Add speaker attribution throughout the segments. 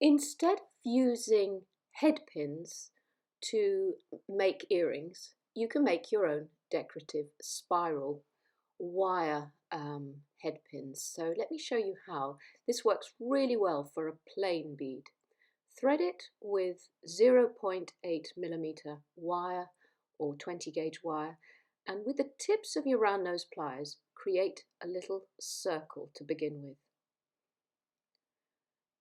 Speaker 1: Instead of using head pins to make earrings, you can make your own decorative spiral wire head pins. So let me show you how. This works really well for a plain bead. Thread it with 0.8mm wire or 20 gauge wire, and with the tips of your round nose pliers, create a little circle to begin with.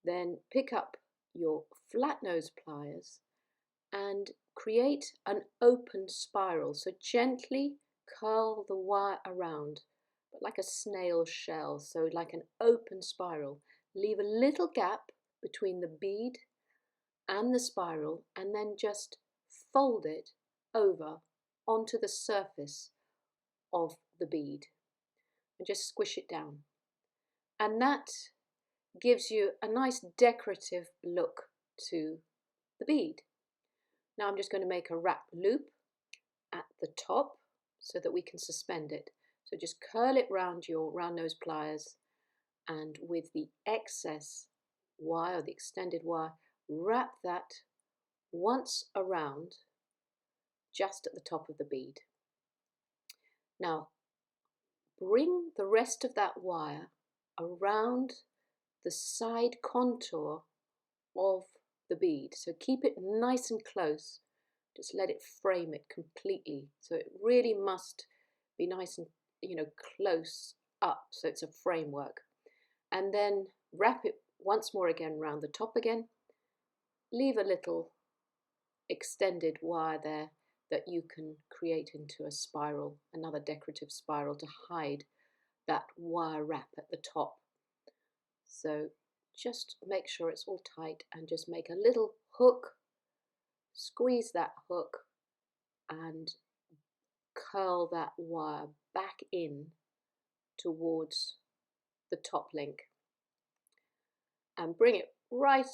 Speaker 1: Then pick up your flat nose pliers and create an open spiral. So gently curl the wire around, but like a snail shell, so like an open spiral. Leave a little gap between the bead and the spiral, and then just fold it over onto the surface of the bead and just squish it down. And that gives you a nice decorative look to the bead. Now I'm just going to make a wrap loop at the top so that we can suspend it. So just curl it round your round nose pliers, and with the excess wire, the extended wire, wrap that once around just at the top of the bead. Now bring the rest of that wire around the side contour of the bead. So keep it nice and close. Just let it frame it completely. So it really must be nice and, close up, so it's a framework. And then wrap it once more again around the top again. Leave a little extended wire there that you can create into a spiral, another decorative spiral, to hide that wire wrap at the top. So just make sure it's all tight and just make a little hook, squeeze that hook and curl that wire back in towards the top link and bring it right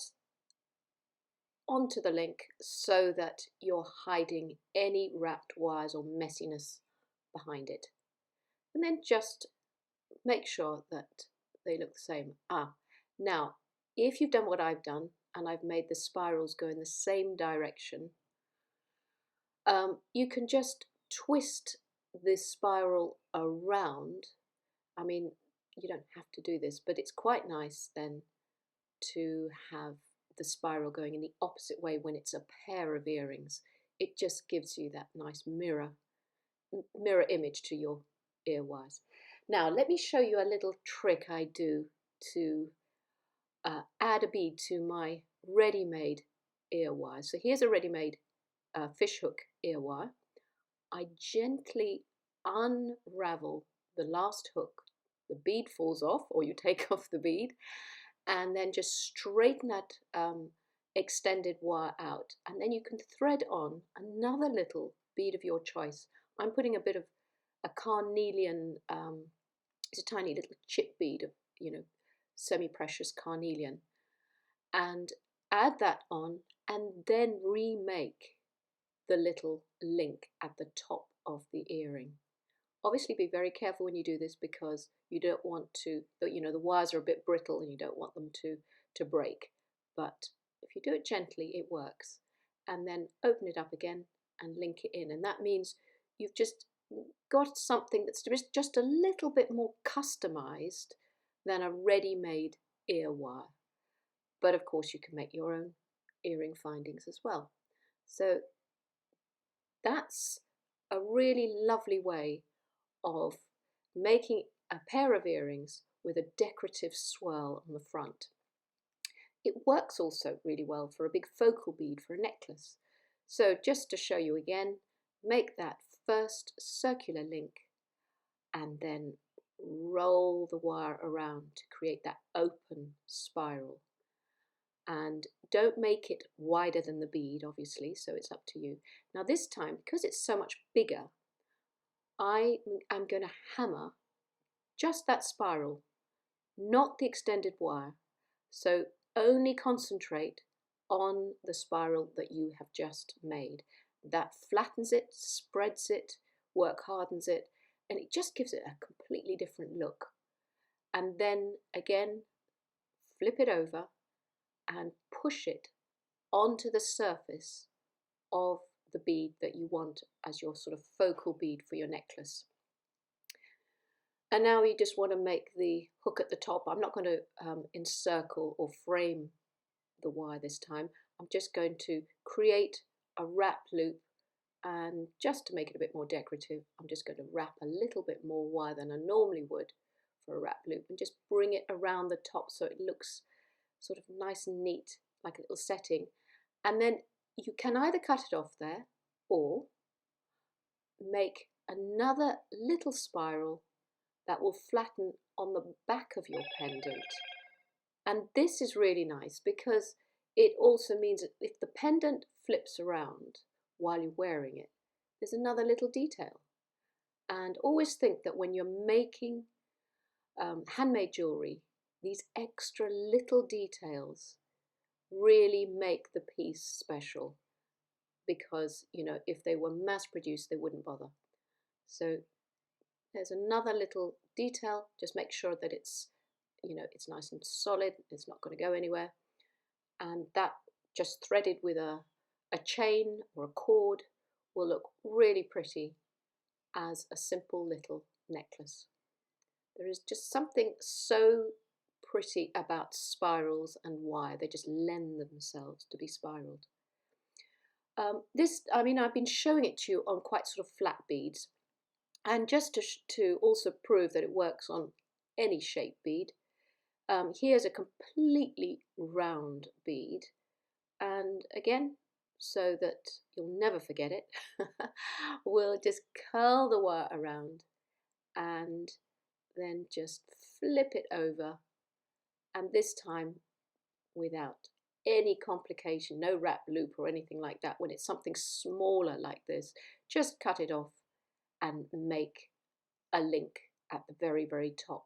Speaker 1: onto the link so that you're hiding any wrapped wires or messiness behind it. And then just make sure that they look the same. Now, if you've done what I've done and I've made the spirals go in the same direction, you can just twist this spiral around. I mean, you don't have to do this, but it's quite nice then to have the spiral going in the opposite way when it's a pair of earrings. It just gives you that nice mirror image to your ear wires. Now let me show you a little trick I do to add a bead to my ready-made ear wire. So here's a ready-made fishhook ear wire. I gently unravel the last hook. The bead falls off, or you take off the bead, and then just straighten that extended wire out, and then you can thread on another little bead of your choice. I'm putting a bit of a carnelian, it's a tiny little chip bead of, semi-precious carnelian, and add that on, and then remake the little link at the top of the earring. Obviously be very careful when you do this, because you don't want to, the wires are a bit brittle and you don't want them to break. But if you do it gently, it works. And then open it up again and link it in. And that means you've just got something that's just a little bit more customized than a ready-made ear wire. But of course you can make your own earring findings as well. So that's a really lovely way of making a pair of earrings with a decorative swirl on the front. It works also really well for a big focal bead for a necklace. So just to show you again, make that first circular link and then roll the wire around to create that open spiral. And don't make it wider than the bead, obviously, so it's up to you. Now this time, because it's so much bigger, I am going to hammer just that spiral, not the extended wire. So only concentrate on the spiral that you have just made. That flattens it, spreads it, work hardens it, and it just gives it a completely different look. And then again, flip it over and push it onto the surface of the bead that you want as your sort of focal bead for your necklace. And now you just want to make the hook at the top. I'm not going to encircle or frame the wire this time. I'm just going to create a wrap loop, and just to make it a bit more decorative, I'm just going to wrap a little bit more wire than I normally would for a wrap loop, and just bring it around the top so it looks sort of nice and neat, like a little setting. And then you can either cut it off there or make another little spiral that will flatten on the back of your pendant. And this is really nice because it also means that if the pendant flips around while you're wearing it, there's another little detail. And always think that when you're making handmade jewelry, these extra little details really make the piece special, because, you know, if they were mass produced, they wouldn't bother. So there's another little detail. Just make sure that it's, you know, it's nice and solid, it's not going to go anywhere. And that just threaded with a chain or a cord will look really pretty as a simple little necklace. There is just something so pretty about spirals and wire. They just lend themselves to be spiraled. I've been showing it to you on quite sort of flat beads, and just to also prove that it works on any shape bead, here's a completely round bead, and again, so that you'll never forget it, we'll just curl the wire around and then just flip it over, and this time without any complication, no wrap loop or anything like that. When it's something smaller like this, just cut it off and make a link at the very, very top.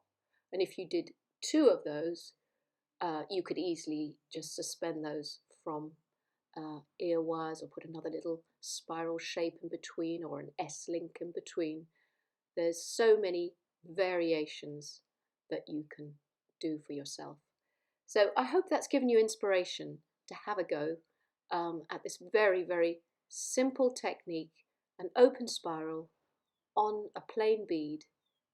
Speaker 1: And if you did 2 of those, you could easily just suspend those from ear wires, or put another little spiral shape in between, or an S-link in between. There's so many variations that you can do for yourself. So I hope that's given you inspiration to have a go at this very, very simple technique. An open spiral on a plain bead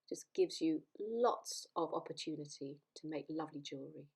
Speaker 1: just gives you lots of opportunity to make lovely jewellery.